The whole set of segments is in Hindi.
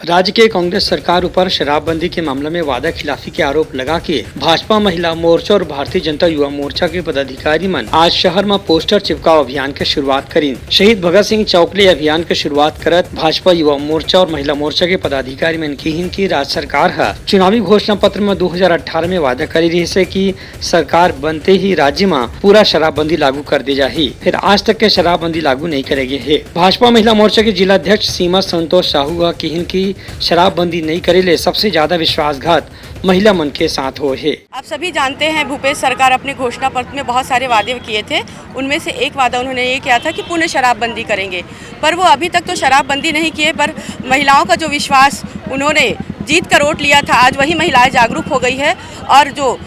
राज्य के कांग्रेस सरकार ऊपर शराबबंदी के मामले में वादा खिलाफी के आरोप लगा के भाजपा महिला मोर्चा और भारतीय जनता युवा मोर्चा के पदाधिकारी मन आज शहर में पोस्टर चिपकाव अभियान के शुरुआत करी। शहीद भगत सिंह चौकले अभियान के शुरुआत करत भाजपा युवा मोर्चा और महिला मोर्चा के पदाधिकारी मन कहिन की राज्य सरकार है चुनावी घोषणा पत्र में 2018 में वादा करी रही से कि सरकार बनते ही राज्य में पूरा शराबबंदी लागू कर दी जाही, फिर आज तक के शराबबंदी लागू नहीं करेगी है। भाजपा महिला मोर्चा के जिला अध्यक्ष सीमा संतोष साहू कहिन की शराबबंदी नहीं करेले सबसे ज्यादा विश्वासघात महिला मन के साथ हो है। आप सभी जानते हैं भूपेश सरकार अपने घोषणा पत्र में बहुत सारे वादे किए थे। उनमें से एक वादा उन्होंने ये किया था कि पूर्ण शराबबंदी करेंगे, पर वो अभी तक तो शराबबंदी नहीं किए। पर महिलाओं का जो विश्वास उन्होंने जीत कर वोट लिया था, आज वही महिलाएं जागरूक हो गई है। और जो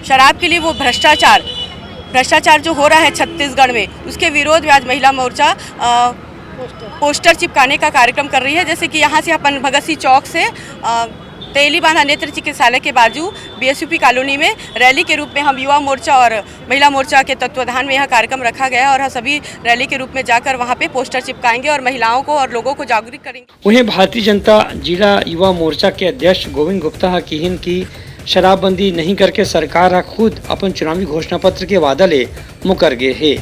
शराब के लिए वो भ्रष्टाचार जो हो रहा है छत्तीसगढ़ में, उसके विरोध में आज महिला मोर्चा पोस्टर चिपकाने का कार्यक्रम कर रही है। जैसे कि यहाँ से अपन भगत सिंह चौक से तेलीबांधा नेत्र चिकित्सालय के बाजू बीएसयूपी कॉलोनी में रैली के रूप में हम युवा मोर्चा और महिला मोर्चा के तत्वाधान में यह कार्यक्रम रखा गया है और हम सभी रैली के रूप में जाकर वहाँ पे पोस्टर चिपकाएंगे और महिलाओं को और लोगों को जागरूक करेंगे। वहीं भारतीय जनता जिला युवा मोर्चा के अध्यक्ष गोविंद गुप्ता कहिन की शराबबंदी नहीं करके सरकार खुद अपन चुनावी घोषणा पत्र के वादा ले मुकर गए है।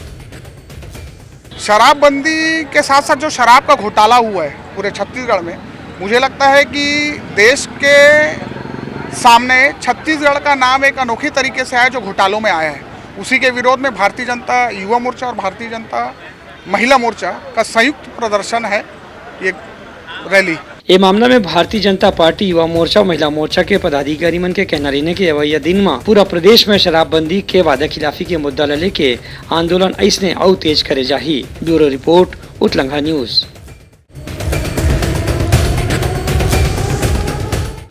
शराबबंदी के साथ साथ जो शराब का घोटाला हुआ है पूरे छत्तीसगढ़ में, मुझे लगता है कि देश के सामने छत्तीसगढ़ का नाम एक अनोखी तरीके से आया जो घोटालों में आया है। उसी के विरोध में भारतीय जनता युवा मोर्चा और भारतीय जनता महिला मोर्चा का संयुक्त प्रदर्शन है ये रैली। ये मामला में भारतीय जनता पार्टी युवा मोर्चा और महिला मोर्चा के पदाधिकारी मन के कहना रहने के अवैया दिन में पूरा प्रदेश में शराबबंदी के वादा खिलाफी के मुद्दा लेके आंदोलन ऐसने और तेज करे जाही। ब्यूरो रिपोर्ट, उतलंघा न्यूज।